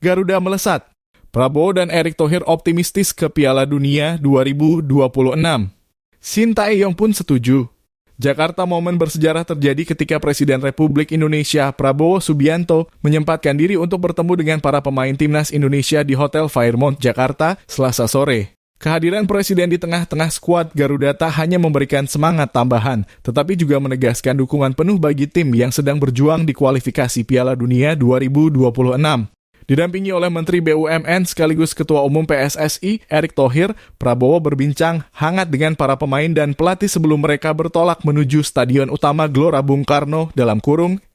Garuda melesat. Prabowo dan Erick Thohir optimistis ke Piala Dunia 2026. Shin Tae-yong pun setuju. Jakarta momen bersejarah terjadi ketika Presiden Republik Indonesia Prabowo Subianto menyempatkan diri untuk bertemu dengan para pemain Timnas Indonesia di Hotel Fairmont, Jakarta, Selasa sore. Kehadiran Presiden di tengah-tengah skuad Garuda tak hanya memberikan semangat tambahan, tetapi juga menegaskan dukungan penuh bagi tim yang sedang berjuang di kualifikasi Piala Dunia 2026. Didampingi oleh Menteri BUMN sekaligus Ketua Umum PSSI, Erick Thohir, Prabowo berbincang hangat dengan para pemain dan pelatih sebelum mereka bertolak menuju Stadion Utama Gelora Bung Karno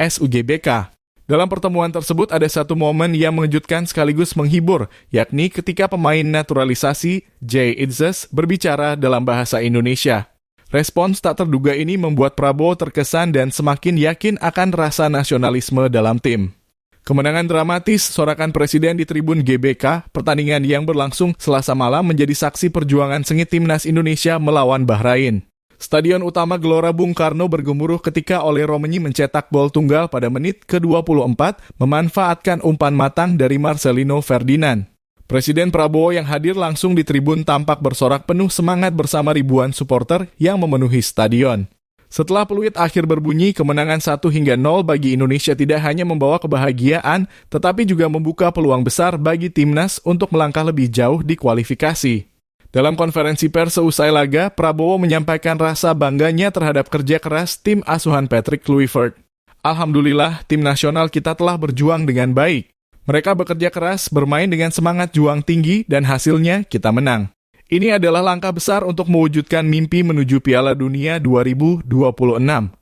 (SUGBK). Dalam pertemuan tersebut ada satu momen yang mengejutkan sekaligus menghibur, yakni ketika pemain naturalisasi Jay Itzes berbicara dalam bahasa Indonesia. Respons tak terduga ini membuat Prabowo terkesan dan semakin yakin akan rasa nasionalisme dalam tim. Kemenangan dramatis sorakan Presiden di Tribun GBK, pertandingan yang berlangsung Selasa malam menjadi saksi perjuangan sengit Timnas Indonesia melawan Bahrain. Stadion Utama Gelora Bung Karno bergemuruh ketika Ole Romenyi mencetak gol tunggal pada menit ke-24, memanfaatkan umpan matang dari Marcelino Ferdinand. Presiden Prabowo yang hadir langsung di tribun tampak bersorak penuh semangat bersama ribuan supporter yang memenuhi stadion. Setelah peluit akhir berbunyi, kemenangan 1-0 bagi Indonesia tidak hanya membawa kebahagiaan, tetapi juga membuka peluang besar bagi timnas untuk melangkah lebih jauh di kualifikasi. Dalam konferensi pers seusai laga, Prabowo menyampaikan rasa bangganya terhadap kerja keras tim asuhan Patrick Kluivert. Alhamdulillah, tim nasional kita telah berjuang dengan baik. Mereka bekerja keras, bermain dengan semangat juang tinggi, dan hasilnya kita menang. Ini adalah langkah besar untuk mewujudkan mimpi menuju Piala Dunia 2026,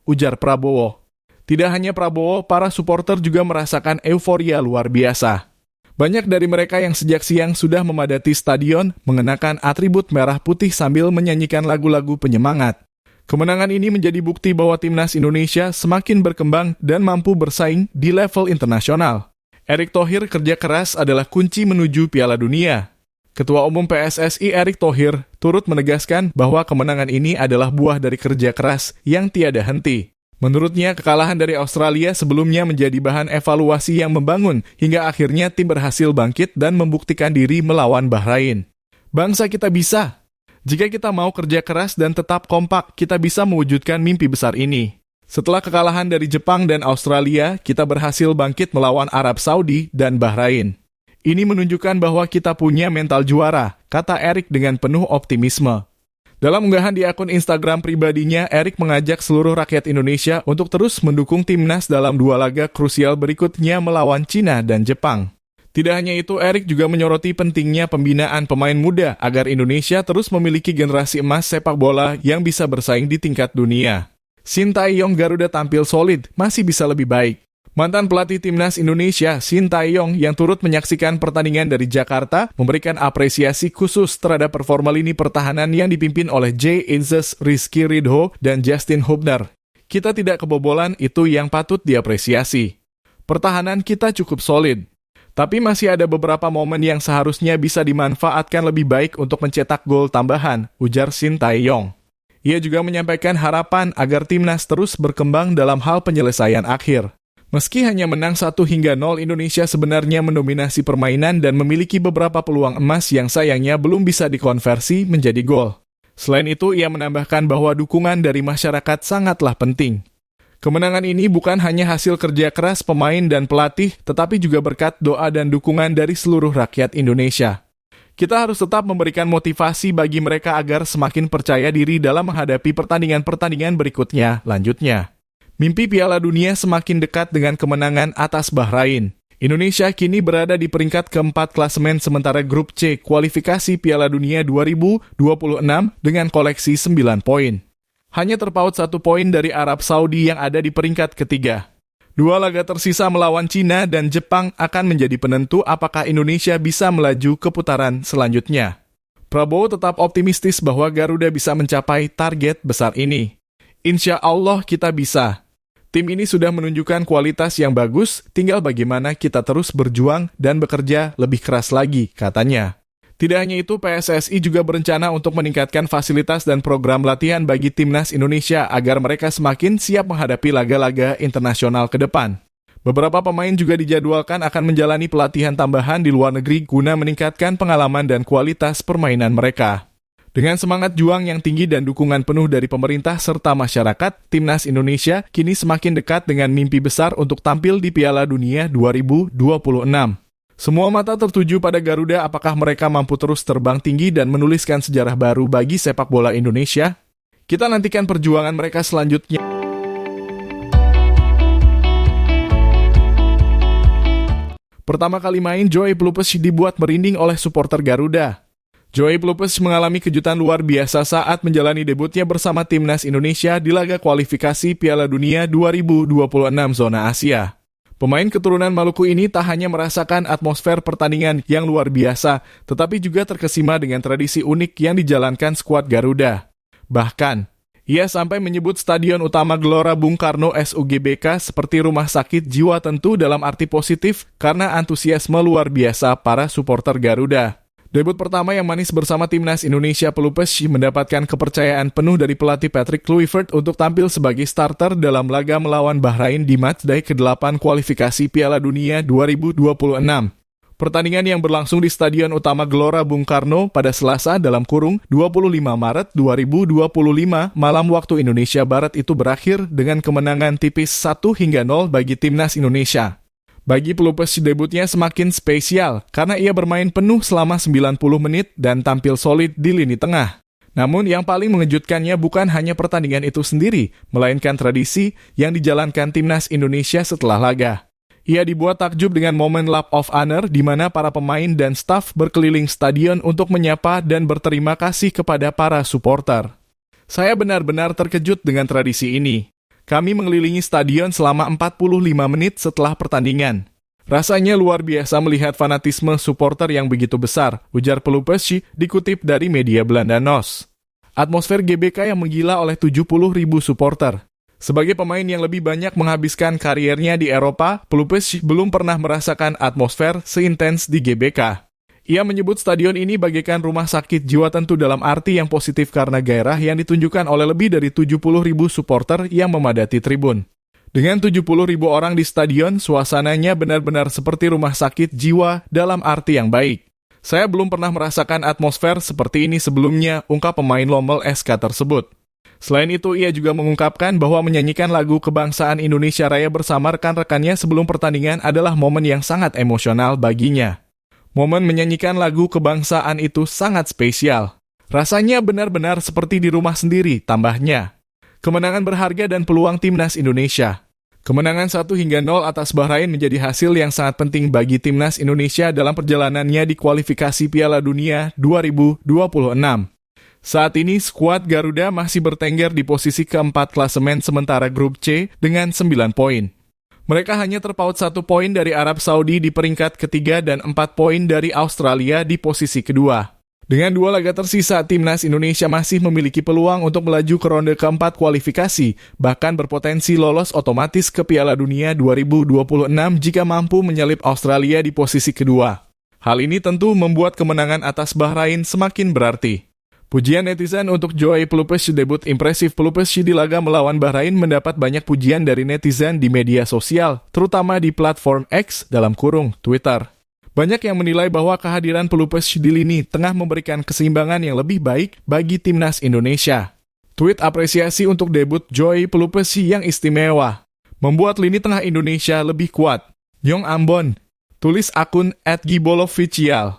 ujar Prabowo. Tidak hanya Prabowo, para supporter juga merasakan euforia luar biasa. Banyak dari mereka yang sejak siang sudah memadati stadion, mengenakan atribut merah putih sambil menyanyikan lagu-lagu penyemangat. Kemenangan ini menjadi bukti bahwa Timnas Indonesia semakin berkembang dan mampu bersaing di level internasional. Erick Thohir kerja keras adalah kunci menuju Piala Dunia. Ketua Umum PSSI Erick Thohir turut menegaskan bahwa kemenangan ini adalah buah dari kerja keras yang tiada henti. Menurutnya, kekalahan dari Australia sebelumnya menjadi bahan evaluasi yang membangun hingga akhirnya tim berhasil bangkit dan membuktikan diri melawan Bahrain. Bangsa kita bisa. Jika kita mau kerja keras dan tetap kompak, kita bisa mewujudkan mimpi besar ini. Setelah kekalahan dari Jepang dan Australia, kita berhasil bangkit melawan Arab Saudi dan Bahrain. Ini menunjukkan bahwa kita punya mental juara, kata Erick dengan penuh optimisme. Dalam unggahan di akun Instagram pribadinya, Erick mengajak seluruh rakyat Indonesia untuk terus mendukung timnas dalam 2 laga krusial berikutnya melawan Cina dan Jepang. Tidak hanya itu, Erick juga menyoroti pentingnya pembinaan pemain muda agar Indonesia terus memiliki generasi emas sepak bola yang bisa bersaing di tingkat dunia. Shin Tae-yong Garuda tampil solid, masih bisa lebih baik. Mantan pelatih Timnas Indonesia, Shin Tae-yong, yang turut menyaksikan pertandingan dari Jakarta, memberikan apresiasi khusus terhadap performa lini pertahanan yang dipimpin oleh Jay Itzes, Rizky Ridho, dan Justin Hubner. Kita tidak kebobolan, itu yang patut diapresiasi. Pertahanan kita cukup solid. Tapi masih ada beberapa momen yang seharusnya bisa dimanfaatkan lebih baik untuk mencetak gol tambahan, ujar Shin Tae-yong. Ia juga menyampaikan harapan agar timnas terus berkembang dalam hal penyelesaian akhir. Meski hanya menang 1-0, Indonesia sebenarnya mendominasi permainan dan memiliki beberapa peluang emas yang sayangnya belum bisa dikonversi menjadi gol. Selain itu, ia menambahkan bahwa dukungan dari masyarakat sangatlah penting. Kemenangan ini bukan hanya hasil kerja keras pemain dan pelatih, tetapi juga berkat doa dan dukungan dari seluruh rakyat Indonesia. Kita harus tetap memberikan motivasi bagi mereka agar semakin percaya diri dalam menghadapi pertandingan-pertandingan berikutnya, lanjutnya. Mimpi Piala Dunia semakin dekat dengan kemenangan atas Bahrain. Indonesia kini berada di peringkat keempat klasemen sementara grup C kualifikasi Piala Dunia 2026 dengan koleksi 9 poin. Hanya terpaut 1 poin dari Arab Saudi yang ada di peringkat ketiga. 2 laga tersisa melawan Cina dan Jepang akan menjadi penentu apakah Indonesia bisa melaju ke putaran selanjutnya. Prabowo tetap optimistis bahwa Garuda bisa mencapai target besar ini. Insya Allah kita bisa. Tim ini sudah menunjukkan kualitas yang bagus, tinggal bagaimana kita terus berjuang dan bekerja lebih keras lagi, katanya. Tidak hanya itu, PSSI juga berencana untuk meningkatkan fasilitas dan program latihan bagi timnas Indonesia agar mereka semakin siap menghadapi laga-laga internasional ke depan. Beberapa pemain juga dijadwalkan akan menjalani pelatihan tambahan di luar negeri guna meningkatkan pengalaman dan kualitas permainan mereka. Dengan semangat juang yang tinggi dan dukungan penuh dari pemerintah serta masyarakat, Timnas Indonesia kini semakin dekat dengan mimpi besar untuk tampil di Piala Dunia 2026. Semua mata tertuju pada Garuda, apakah mereka mampu terus terbang tinggi dan menuliskan sejarah baru bagi sepak bola Indonesia? Kita nantikan perjuangan mereka selanjutnya. Pertama kali main, Joey Pelupes dibuat merinding oleh supporter Garuda. Joey Pelupes mengalami kejutan luar biasa saat menjalani debutnya bersama Timnas Indonesia di laga kualifikasi Piala Dunia 2026 zona Asia. Pemain keturunan Maluku ini tak hanya merasakan atmosfer pertandingan yang luar biasa, tetapi juga terkesima dengan tradisi unik yang dijalankan skuad Garuda. Bahkan, ia sampai menyebut Stadion Utama Gelora Bung Karno SUGBK seperti rumah sakit jiwa, tentu dalam arti positif karena antusiasme luar biasa para supporter Garuda. Debut pertama yang manis bersama Timnas Indonesia, Pelupes mendapatkan kepercayaan penuh dari pelatih Patrick Kluivert untuk tampil sebagai starter dalam laga melawan Bahrain di matchday ke-8 kualifikasi Piala Dunia 2026. Pertandingan yang berlangsung di Stadion Utama Gelora Bung Karno pada Selasa (25 Maret 2025) malam waktu Indonesia Barat itu berakhir dengan kemenangan tipis 1-0 bagi Timnas Indonesia. Bagi Pelupes, debutnya semakin spesial karena ia bermain penuh selama 90 menit dan tampil solid di lini tengah. Namun yang paling mengejutkannya bukan hanya pertandingan itu sendiri, melainkan tradisi yang dijalankan Timnas Indonesia setelah laga. Ia dibuat takjub dengan momen lap of honor di mana para pemain dan staf berkeliling stadion untuk menyapa dan berterima kasih kepada para supporter. Saya benar-benar terkejut dengan tradisi ini. Kami mengelilingi stadion selama 45 menit setelah pertandingan. Rasanya luar biasa melihat fanatisme supporter yang begitu besar, ujar Pelupes dikutip dari media Belanda NOS. Atmosfer GBK yang menggila oleh 70.000 supporter. Sebagai pemain yang lebih banyak menghabiskan kariernya di Eropa, Pelupes belum pernah merasakan atmosfer seintens di GBK. Ia menyebut stadion ini bagaikan rumah sakit jiwa, tentu dalam arti yang positif karena gairah yang ditunjukkan oleh lebih dari 70.000 supporter yang memadati tribun. Dengan 70.000 orang di stadion, suasananya benar-benar seperti rumah sakit jiwa dalam arti yang baik. Saya belum pernah merasakan atmosfer seperti ini sebelumnya, ungkap pemain Lommel SK tersebut. Selain itu, ia juga mengungkapkan bahwa menyanyikan lagu Kebangsaan Indonesia Raya bersama rekan-rekannya sebelum pertandingan adalah momen yang sangat emosional baginya. Momen menyanyikan lagu kebangsaan itu sangat spesial. Rasanya benar-benar seperti di rumah sendiri, tambahnya. Kemenangan berharga dan peluang Timnas Indonesia. Kemenangan 1-0 atas Bahrain menjadi hasil yang sangat penting bagi Timnas Indonesia dalam perjalanannya di kualifikasi Piala Dunia 2026. Saat ini, skuad Garuda masih bertengger di posisi keempat klasemen sementara grup C dengan 9 poin. Mereka hanya terpaut 1 poin dari Arab Saudi di peringkat ketiga dan 4 poin dari Australia di posisi kedua. Dengan 2 laga tersisa, Timnas Indonesia masih memiliki peluang untuk melaju ke ronde keempat kualifikasi, bahkan berpotensi lolos otomatis ke Piala Dunia 2026 jika mampu menyalip Australia di posisi kedua. Hal ini tentu membuat kemenangan atas Bahrain semakin berarti. Pujian netizen untuk Joey Pelupes, debut impresif Pelupes di laga melawan Bahrain mendapat banyak pujian dari netizen di media sosial, terutama di platform X (Twitter). Banyak yang menilai bahwa kehadiran Pelupes di lini tengah memberikan keseimbangan yang lebih baik bagi Timnas Indonesia. Tweet apresiasi untuk debut Joey Pelupes yang istimewa, membuat lini tengah Indonesia lebih kuat. Yong Ambon, tulis akun @gibolofficial.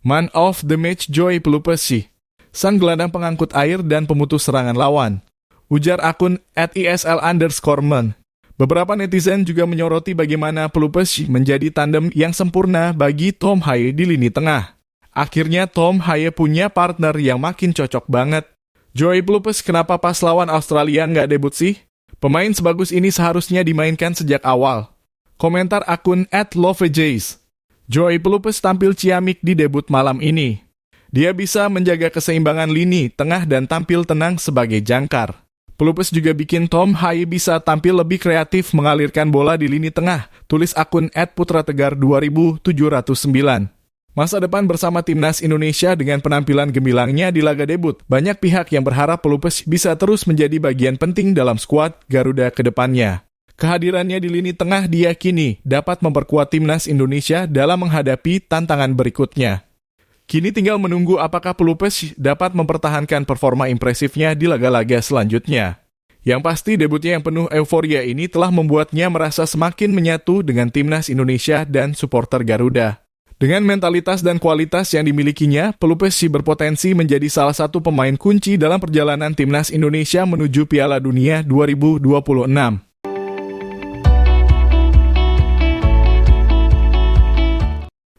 Man of the match Joey Pelupes, sang gelandang pengangkut air dan pemutus serangan lawan, ujar akun @isl_man. Beberapa netizen juga menyoroti bagaimana Pelupes menjadi tandem yang sempurna bagi Tom Haye di lini tengah. Akhirnya Tom Haye punya partner yang makin cocok banget. Joey Pelupes kenapa pas lawan Australia nggak debut sih? Pemain sebagus ini seharusnya dimainkan sejak awal. Komentar akun @lovejays. Joey Pelupes tampil ciamik di debut malam ini. Dia bisa menjaga keseimbangan lini tengah dan tampil tenang sebagai jangkar. Pelupes juga bikin Tom Haye bisa tampil lebih kreatif mengalirkan bola di lini tengah, tulis akun @putrategar2709. Masa depan bersama Timnas Indonesia dengan penampilan gemilangnya di laga debut, banyak pihak yang berharap Pelupes bisa terus menjadi bagian penting dalam skuad Garuda ke depannya. Kehadirannya di lini tengah diyakini dapat memperkuat timnas Indonesia dalam menghadapi tantangan berikutnya. Kini tinggal menunggu apakah Pelupes dapat mempertahankan performa impresifnya di laga-laga selanjutnya. Yang pasti debutnya yang penuh euforia ini telah membuatnya merasa semakin menyatu dengan timnas Indonesia dan supporter Garuda. Dengan mentalitas dan kualitas yang dimilikinya, Pelupes berpotensi menjadi salah satu pemain kunci dalam perjalanan timnas Indonesia menuju Piala Dunia 2026.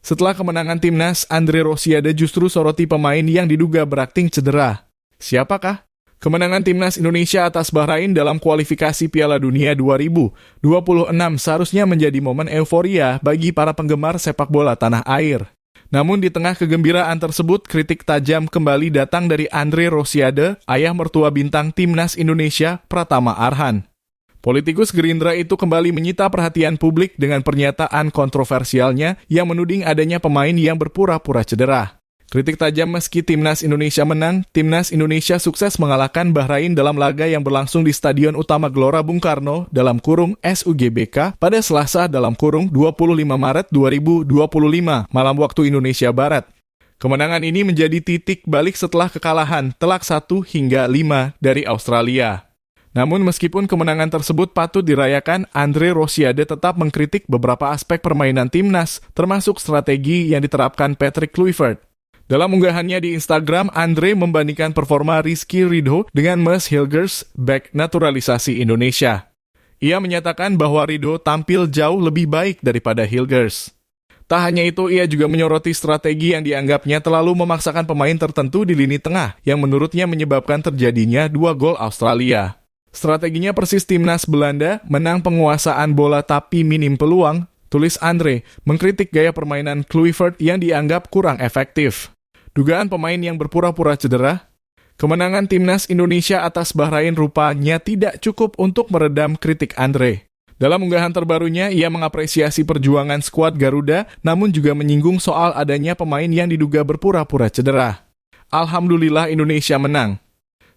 Setelah kemenangan timnas, Andre Rosiade justru soroti pemain yang diduga berakting cedera. Siapakah? Kemenangan timnas Indonesia atas Bahrain dalam kualifikasi Piala Dunia 2026 seharusnya menjadi momen euforia bagi para penggemar sepak bola tanah air. Namun di tengah kegembiraan tersebut, kritik tajam kembali datang dari Andre Rosiade, ayah mertua bintang timnas Indonesia, Pratama Arhan. Politikus Gerindra itu kembali menyita perhatian publik dengan pernyataan kontroversialnya yang menuding adanya pemain yang berpura-pura cedera. Kritik tajam meski timnas Indonesia menang, timnas Indonesia sukses mengalahkan Bahrain dalam laga yang berlangsung di Stadion Utama Gelora Bung Karno (SUGBK) pada Selasa (25 Maret 2025) malam waktu Indonesia Barat. Kemenangan ini menjadi titik balik setelah kekalahan telak 1 hingga 5 dari Australia. Namun meskipun kemenangan tersebut patut dirayakan, Andre Rosiade tetap mengkritik beberapa aspek permainan timnas, termasuk strategi yang diterapkan Patrick Kluivert. Dalam unggahannya di Instagram, Andre membandingkan performa Rizky Ridho dengan Mads Hilgers, bek naturalisasi Indonesia. Ia menyatakan bahwa Ridho tampil jauh lebih baik daripada Hilgers. Tak hanya itu, ia juga menyoroti strategi yang dianggapnya terlalu memaksakan pemain tertentu di lini tengah, yang menurutnya menyebabkan terjadinya 2 gol Australia. Strateginya persis timnas Belanda, menang penguasaan bola tapi minim peluang, tulis Andre, mengkritik gaya permainan Kluivert yang dianggap kurang efektif. Dugaan pemain yang berpura-pura cedera? Kemenangan timnas Indonesia atas Bahrain rupanya tidak cukup untuk meredam kritik Andre. Dalam unggahan terbarunya, ia mengapresiasi perjuangan skuad Garuda, namun juga menyinggung soal adanya pemain yang diduga berpura-pura cedera. Alhamdulillah Indonesia menang.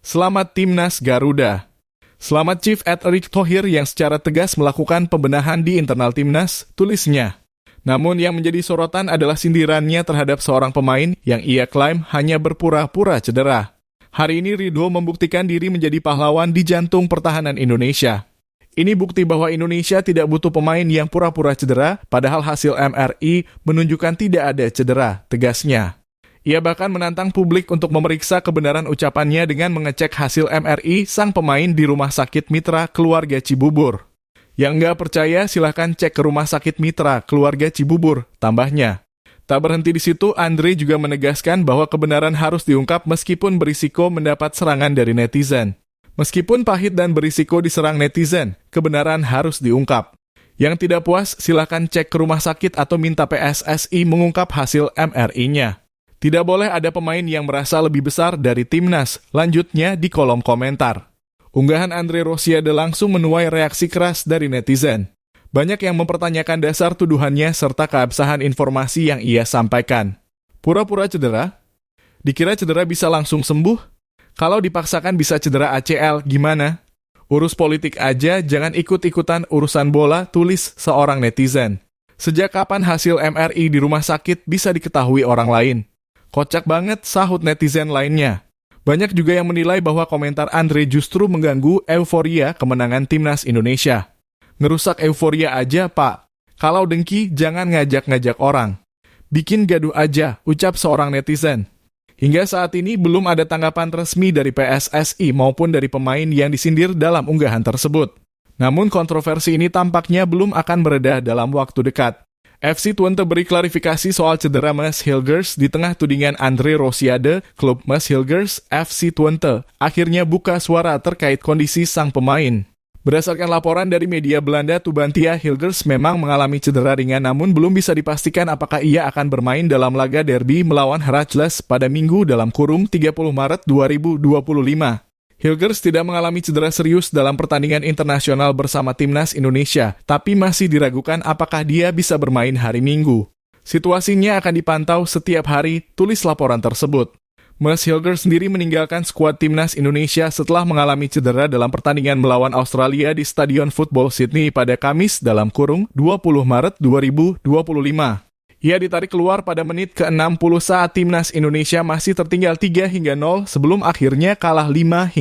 Selamat timnas Garuda. Selamat Chief Erick Thohir yang secara tegas melakukan pembenahan di internal timnas, tulisnya. Namun yang menjadi sorotan adalah sindirannya terhadap seorang pemain yang ia klaim hanya berpura-pura cedera. Hari ini Ridho membuktikan diri menjadi pahlawan di jantung pertahanan Indonesia. Ini bukti bahwa Indonesia tidak butuh pemain yang pura-pura cedera, padahal hasil MRI menunjukkan tidak ada cedera, tegasnya. Ia bahkan menantang publik untuk memeriksa kebenaran ucapannya dengan mengecek hasil MRI sang pemain di Rumah Sakit Mitra Keluarga Cibubur. Yang nggak percaya silahkan cek ke Rumah Sakit Mitra Keluarga Cibubur, tambahnya. Tak berhenti di situ, Andre juga menegaskan bahwa kebenaran harus diungkap meskipun berisiko mendapat serangan dari netizen. Meskipun pahit dan berisiko diserang netizen, kebenaran harus diungkap. Yang tidak puas, silahkan cek ke rumah sakit atau minta PSSI mengungkap hasil MRI-nya. Tidak boleh ada pemain yang merasa lebih besar dari timnas, lanjutnya di kolom komentar. Unggahan Andre Rosiade langsung menuai reaksi keras dari netizen. Banyak yang mempertanyakan dasar tuduhannya serta keabsahan informasi yang ia sampaikan. Pura-pura cedera? Dikira cedera bisa langsung sembuh? Kalau dipaksakan bisa cedera ACL, gimana? Urus politik aja, jangan ikut-ikutan urusan bola, tulis seorang netizen. Sejak kapan hasil MRI di rumah sakit bisa diketahui orang lain? Kocak banget, sahut netizen lainnya. Banyak juga yang menilai bahwa komentar Andre justru mengganggu euforia kemenangan timnas Indonesia. Ngerusak euforia aja, Pak. Kalau dengki, jangan ngajak-ngajak orang. Bikin gaduh aja, ucap seorang netizen. Hingga saat ini belum ada tanggapan resmi dari PSSI maupun dari pemain yang disindir dalam unggahan tersebut. Namun kontroversi ini tampaknya belum akan mereda dalam waktu dekat. FC Twente beri klarifikasi soal cedera Mads Hilgers di tengah tudingan Andre Rosiade. Klub Mads Hilgers, FC Twente, akhirnya buka suara terkait kondisi sang pemain. Berdasarkan laporan dari media Belanda, Tubantia, Hilgers memang mengalami cedera ringan namun belum bisa dipastikan apakah ia akan bermain dalam laga derby melawan Heracles pada Minggu dalam kurung 30 Maret 2025. Hilgers tidak mengalami cedera serius dalam pertandingan internasional bersama timnas Indonesia, tapi masih diragukan apakah dia bisa bermain hari Minggu. Situasinya akan dipantau setiap hari, tulis laporan tersebut. Mas Hilgers sendiri meninggalkan skuad timnas Indonesia setelah mengalami cedera dalam pertandingan melawan Australia di Stadion Football Sydney pada Kamis (20 Maret 2025). Ia ditarik keluar pada menit ke-60 saat timnas Indonesia masih tertinggal 3-0 sebelum akhirnya kalah 5-1.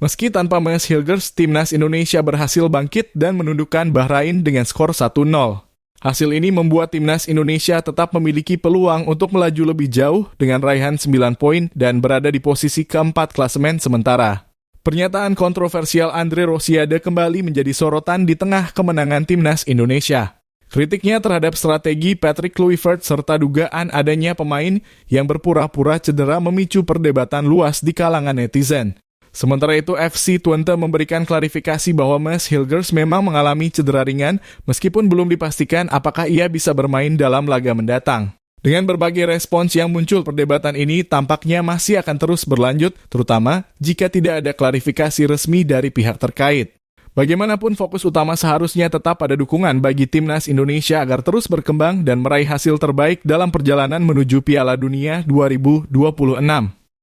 Meski tanpa Mas Hilgers, timnas Indonesia berhasil bangkit dan menundukkan Bahrain dengan skor 1-0. Hasil ini membuat timnas Indonesia tetap memiliki peluang untuk melaju lebih jauh dengan raihan 9 poin dan berada di posisi keempat klasemen sementara. Pernyataan kontroversial Andre Rosiade kembali menjadi sorotan di tengah kemenangan timnas Indonesia. Kritiknya terhadap strategi Patrick Kluivert serta dugaan adanya pemain yang berpura-pura cedera memicu perdebatan luas di kalangan netizen. Sementara itu, FC Twente memberikan klarifikasi bahwa Mas Hilgers memang mengalami cedera ringan meskipun belum dipastikan apakah ia bisa bermain dalam laga mendatang. Dengan berbagai respons yang muncul, perdebatan ini tampaknya masih akan terus berlanjut, terutama jika tidak ada klarifikasi resmi dari pihak terkait. Bagaimanapun, fokus utama seharusnya tetap pada dukungan bagi timnas Indonesia agar terus berkembang dan meraih hasil terbaik dalam perjalanan menuju Piala Dunia 2026.